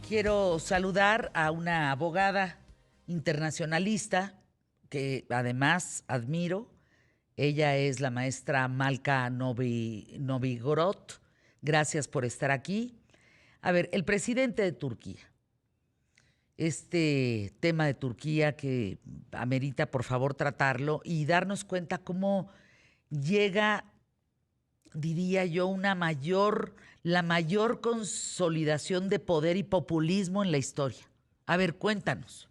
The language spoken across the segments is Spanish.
Quiero saludar a una abogada internacionalista que además admiro. Ella es la maestra Malka Novigorod. Gracias por estar aquí. A ver, el presidente de Turquía. Este tema de Turquía que amerita, por favor, tratarlo y darnos cuenta cómo llega, diría yo, la mayor consolidación de poder y populismo en la historia. A ver, cuéntanos.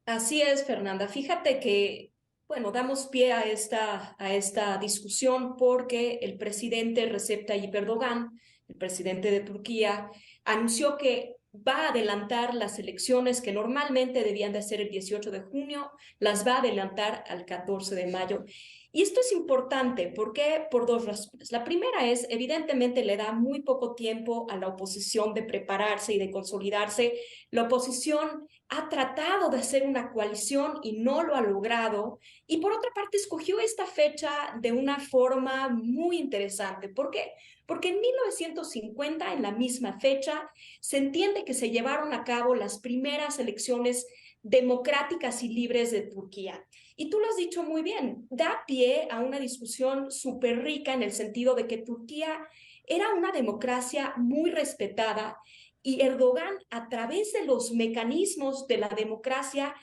Así es, Fernanda. Fíjate que, bueno, damos pie a esta discusión porque el presidente Recep Tayyip Erdogan, el presidente de Turquía, anunció que va a adelantar las elecciones que normalmente debían de ser el 18 de junio, las va a adelantar al 14 de mayo. Y esto es importante porque por dos razones. La primera es, evidentemente, le da muy poco tiempo a la oposición de prepararse y de consolidarse. La oposición ha tratado de hacer una coalición y no lo ha logrado. Y por otra parte, escogió esta fecha de una forma muy interesante. ¿Por qué? Porque en 1950, en la misma fecha, se entiende que se llevaron a cabo las primeras elecciones democráticas y libres de Turquía. Y tú lo has dicho muy bien, da pie a una discusión súper rica en el sentido de que Turquía era una democracia muy respetada y Erdogan, a través de los mecanismos de la democracia,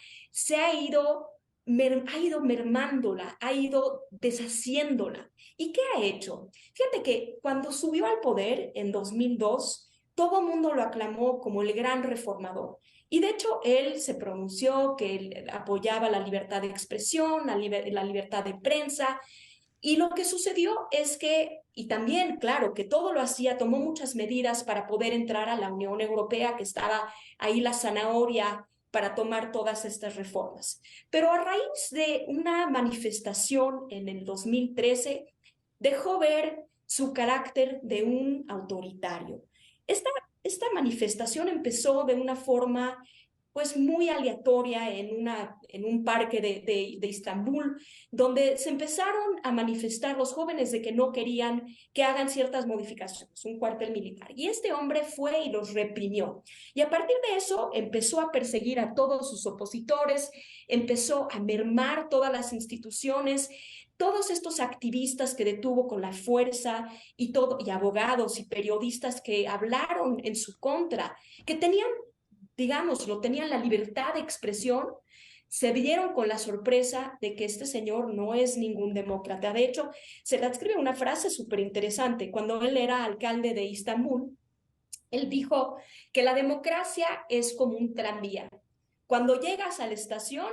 ha ido mermándola, ha ido deshaciéndola. ¿Y qué ha hecho? Fíjate que cuando subió al poder en 2002, todo el mundo lo aclamó como el gran reformador. Y de hecho, él se pronunció que él apoyaba la libertad de expresión, la libertad de prensa, y lo que sucedió es que, y también, claro, que todo lo hacía, tomó muchas medidas para poder entrar a la Unión Europea, que estaba ahí la zanahoria para tomar todas estas reformas. Pero a raíz de una manifestación en el 2013, dejó ver su carácter de un autoritario. Esta, esta manifestación empezó de una forma pues muy aleatoria en un parque de Istambul, donde se empezaron a manifestar los jóvenes de que no querían que hagan ciertas modificaciones, un cuartel militar. Y este hombre fue y los reprimió. Y a partir de eso empezó a perseguir a todos sus opositores, empezó a mermar todas las instituciones, todos estos activistas que detuvo con la fuerza y abogados y periodistas que hablaron en su contra, que tenían, digámoslo, tenían la libertad de expresión, se vieron con la sorpresa de que este señor no es ningún demócrata. De hecho, se le adscribe una frase súper interesante. Cuando él era alcalde de Istambul, él dijo que la democracia es como un tranvía. Cuando llegas a la estación,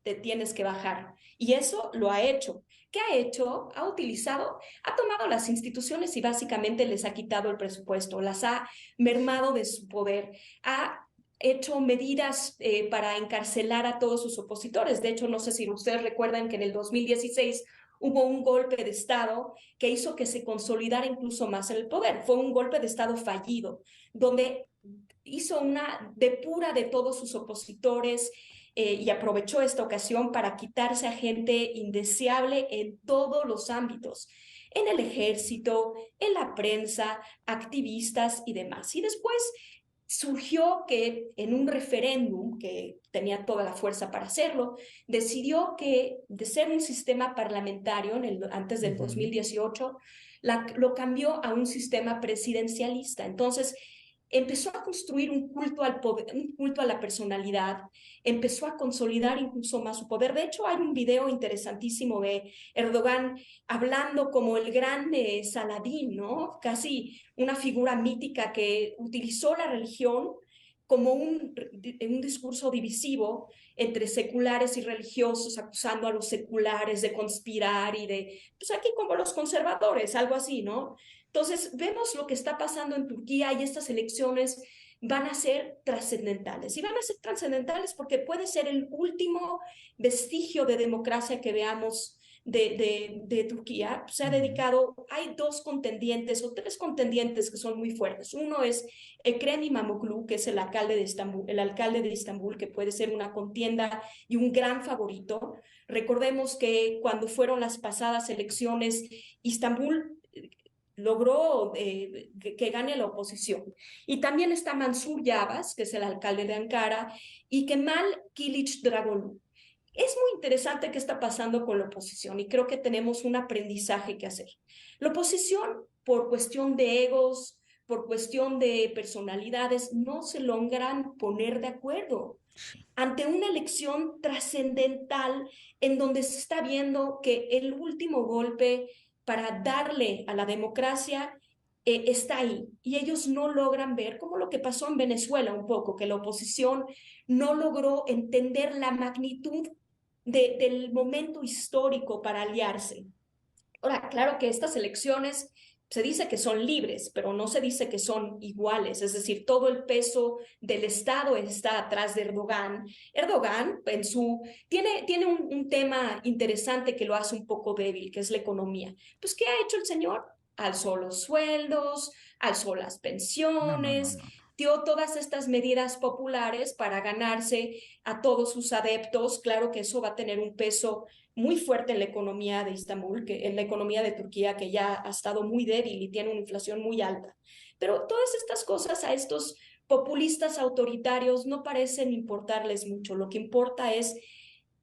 te tienes que bajar. Y eso lo ha hecho. ¿Qué ha hecho? Ha utilizado, ha tomado las instituciones y básicamente les ha quitado el presupuesto, las ha mermado de su poder, ha hecho medidas para encarcelar a todos sus opositores. De hecho, no sé si ustedes recuerdan que en el 2016 hubo un golpe de Estado que hizo que se consolidara incluso más el poder. Fue un golpe de Estado fallido, donde hizo una depura de todos sus opositores y aprovechó esta ocasión para quitarse a gente indeseable en todos los ámbitos, en el ejército, en la prensa, activistas y demás. Y después surgió que en un referéndum, que tenía toda la fuerza para hacerlo, decidió que de ser un sistema parlamentario antes del Ujú. 2018, lo cambió a un sistema presidencialista. Entonces, empezó a construir un culto al poder, un culto a la personalidad, empezó a consolidar incluso más su poder. De hecho, hay un video interesantísimo de Erdogan hablando como el gran Saladín, ¿no? Casi una figura mítica que utilizó la religión como un discurso divisivo entre seculares y religiosos, acusando a los seculares de conspirar y de, pues aquí como los conservadores, algo así, ¿no? Entonces, vemos lo que está pasando en Turquía y estas elecciones van a ser trascendentales. Y van a ser trascendentales porque puede ser el último vestigio de democracia que veamos de Turquía. Se ha Ujú. dedicado, hay dos contendientes o tres contendientes que son muy fuertes. Uno es Ekrem İmamoğlu, que es el alcalde de Estambul, que puede ser una contienda y un gran favorito. Recordemos que cuando fueron las pasadas elecciones, Estambul logró que gane la oposición. Y también está Mansur Yavaş, que es el alcalde de Ankara, y Kemal Kılıçdaroğlu. Es muy interesante qué está pasando con la oposición y creo que tenemos un aprendizaje que hacer. La oposición, por cuestión de egos, por cuestión de personalidades, no se logran poner de acuerdo ante una elección trascendental en donde se está viendo que el último golpe para darle a la democracia está ahí y ellos no logran ver, como lo que pasó en Venezuela un poco, que la oposición no logró entender la magnitud del momento histórico para aliarse. Ahora, claro que estas elecciones se dice que son libres, pero no se dice que son iguales, es decir, todo el peso del Estado está atrás de Erdogan. Erdogan tiene un tema interesante que lo hace un poco débil, que es la economía. Pues, ¿qué ha hecho el señor? Alzó los sueldos, alzó las No, no, no, pensiones, no. dio todas estas medidas populares para ganarse a todos sus adeptos. Claro que eso va a tener un peso muy fuerte en la economía de Istambul, en la economía de Turquía, que ya ha estado muy débil y tiene una inflación muy alta. Pero todas estas cosas a estos populistas autoritarios no parecen importarles mucho. Lo que importa es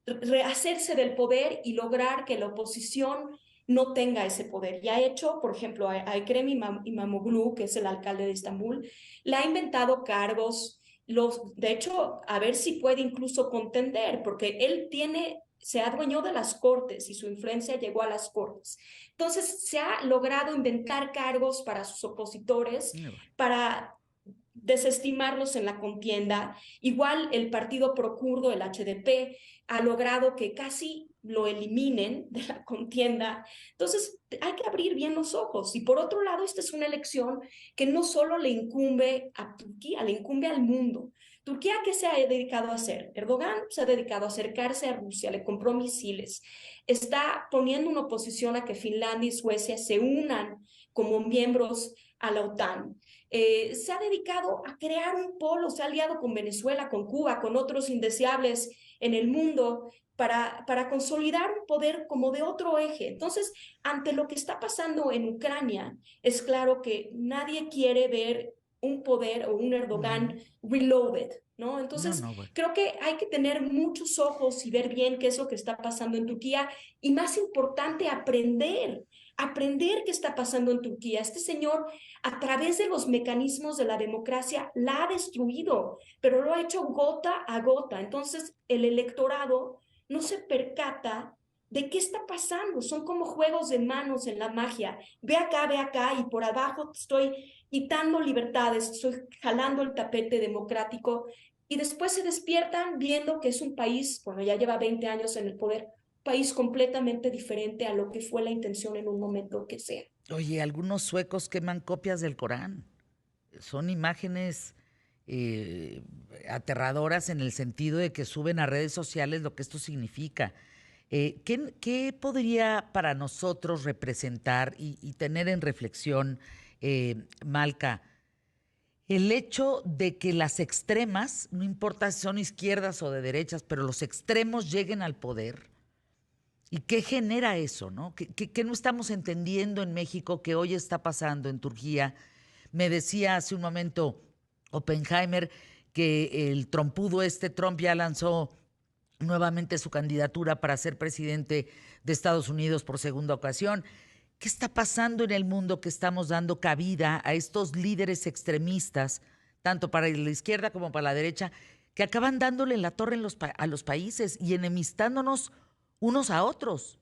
rehacerse del poder y lograr que la oposición no tenga ese poder. Y ha hecho, por ejemplo, a Ekrem Imamoglu, que es el alcalde de Estambul, le ha inventado cargos, de hecho, a ver si puede incluso contender, porque él se adueñó de las cortes y su influencia llegó a las cortes. Entonces, se ha logrado inventar cargos para sus opositores, para desestimarlos en la contienda. Igual el partido procurdo, el HDP, ha logrado que casi lo eliminen de la contienda. Entonces, hay que abrir bien los ojos. Y por otro lado, esta es una elección que no solo le incumbe a Turquía, le incumbe al mundo. Turquía, ¿qué se ha dedicado a hacer? Erdogan se ha dedicado a acercarse a Rusia, le compró misiles, está poniendo una oposición a que Finlandia y Suecia se unan como miembros a la OTAN. Se ha dedicado a crear un polo, se ha aliado con Venezuela, con Cuba, con otros indeseables en el mundo para consolidar un poder como de otro eje. Entonces, ante lo que está pasando en Ucrania, es claro que nadie quiere ver un poder o un Erdogan reloaded, ¿no? No, Entonces, no, bueno. creo que hay que tener muchos ojos y ver bien qué es lo que está pasando en Turquía y más importante, aprender qué está pasando en Turquía. Este señor, a través de los mecanismos de la democracia, la ha destruido, pero lo ha hecho gota a gota. Entonces, el electorado no se percata de qué está pasando. Son como juegos de manos en la magia. Ve acá, y por abajo estoy quitando libertades, estoy jalando el tapete democrático, y después se despiertan viendo que es un país, bueno, ya lleva 20 años en el poder, país completamente diferente a lo que fue la intención en un momento que sea. Oye, algunos suecos queman copias del Corán. Son imágenes eh, aterradoras en el sentido de que suben a redes sociales lo que esto significa. ¿Qué podría para nosotros representar y tener en reflexión, Malca, el hecho de que las extremas, no importa si son izquierdas o de derechas, pero los extremos lleguen al poder? ¿Y qué genera eso, no? ¿Qué no estamos entendiendo en México que hoy está pasando en Turquía? Me decía hace un momento Oppenheimer que el trompudo Trump ya lanzó nuevamente su candidatura para ser presidente de Estados Unidos por segunda ocasión. ¿Qué está pasando en el mundo que estamos dando cabida a estos líderes extremistas, tanto para la izquierda como para la derecha, que acaban dándole la torre a los países y enemistándonos unos a otros?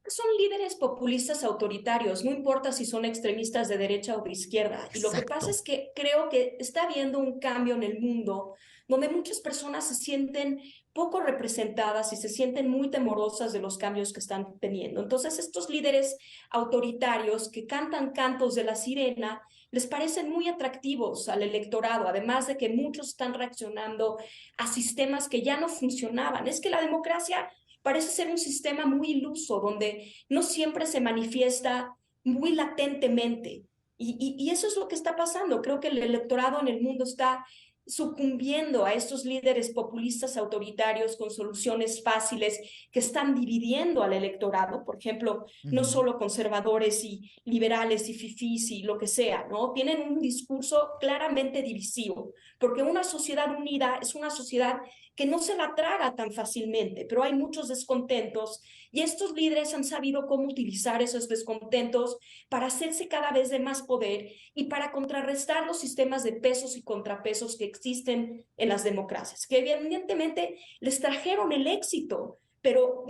Son líderes populistas autoritarios, no importa si son extremistas de derecha o de izquierda. Y lo que pasa Exacto. es que creo que está habiendo un cambio en el mundo donde muchas personas se sienten poco representadas y se sienten muy temorosas de los cambios que están teniendo. Entonces, estos líderes autoritarios que cantan cantos de la sirena les parecen muy atractivos al electorado, además de que muchos están reaccionando a sistemas que ya no funcionaban. Es que la democracia parece ser un sistema muy iluso, donde no siempre se manifiesta muy latentemente. Y eso es lo que está pasando. Creo que el electorado en el mundo está sucumbiendo a estos líderes populistas autoritarios con soluciones fáciles que están dividiendo al electorado, por ejemplo, no solo conservadores y liberales y fifís y lo que sea, ¿no? Tienen un discurso claramente divisivo, porque una sociedad unida es una sociedad que no se la traga tan fácilmente, pero hay muchos descontentos y estos líderes han sabido cómo utilizar esos descontentos para hacerse cada vez de más poder y para contrarrestar los sistemas de pesos y contrapesos que existen en las democracias, que evidentemente les trajeron el éxito, pero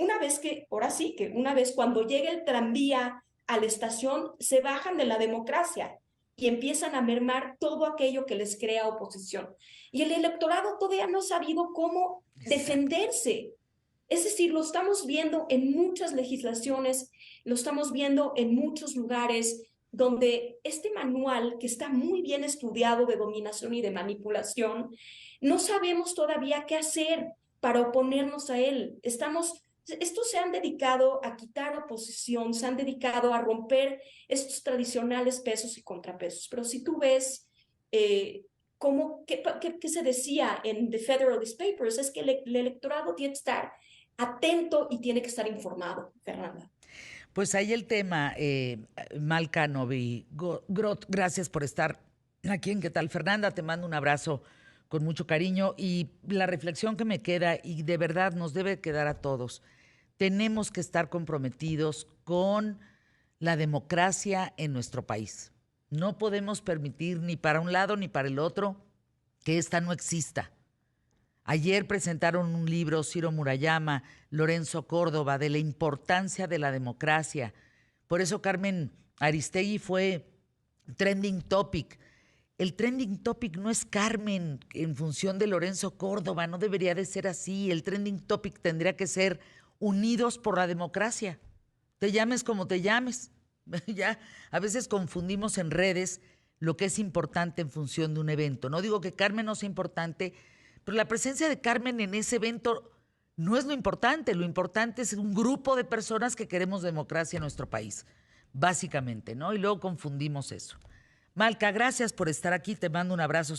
ahora sí, que una vez cuando llegue el tranvía a la estación, se bajan de la democracia y empiezan a mermar todo aquello que les crea oposición. Y el electorado todavía no ha sabido cómo defenderse. Es decir, lo estamos viendo en muchas legislaciones, lo estamos viendo en muchos lugares donde este manual, que está muy bien estudiado de dominación y de manipulación, no sabemos todavía qué hacer para oponernos a él. Estos se han dedicado a quitar oposición, se han dedicado a romper estos tradicionales pesos y contrapesos. Pero si tú ves qué se decía en The Federalist Papers, es que el electorado tiene que estar atento y tiene que estar informado, Fernanda. Pues ahí el tema, Malca Novi Grot, gracias por estar aquí en ¿Qué tal, Fernanda? Te mando un abrazo con mucho cariño y la reflexión que me queda, y de verdad nos debe quedar a todos, tenemos que estar comprometidos con la democracia en nuestro país. No podemos permitir ni para un lado ni para el otro que esta no exista. Ayer presentaron un libro, Ciro Murayama, Lorenzo Córdoba, de la importancia de la democracia. Por eso Carmen Aristegui fue trending topic. El trending topic no es Carmen en función de Lorenzo Córdoba, no debería de ser así. El trending topic tendría que ser unidos por la democracia. Te llames como te llames. Ya a veces confundimos en redes lo que es importante en función de un evento. No digo que Carmen no sea importante, pero la presencia de Carmen en ese evento no es lo importante es un grupo de personas que queremos democracia en nuestro país, básicamente, ¿no? Y luego confundimos eso. Malca, gracias por estar aquí, te mando un abrazo.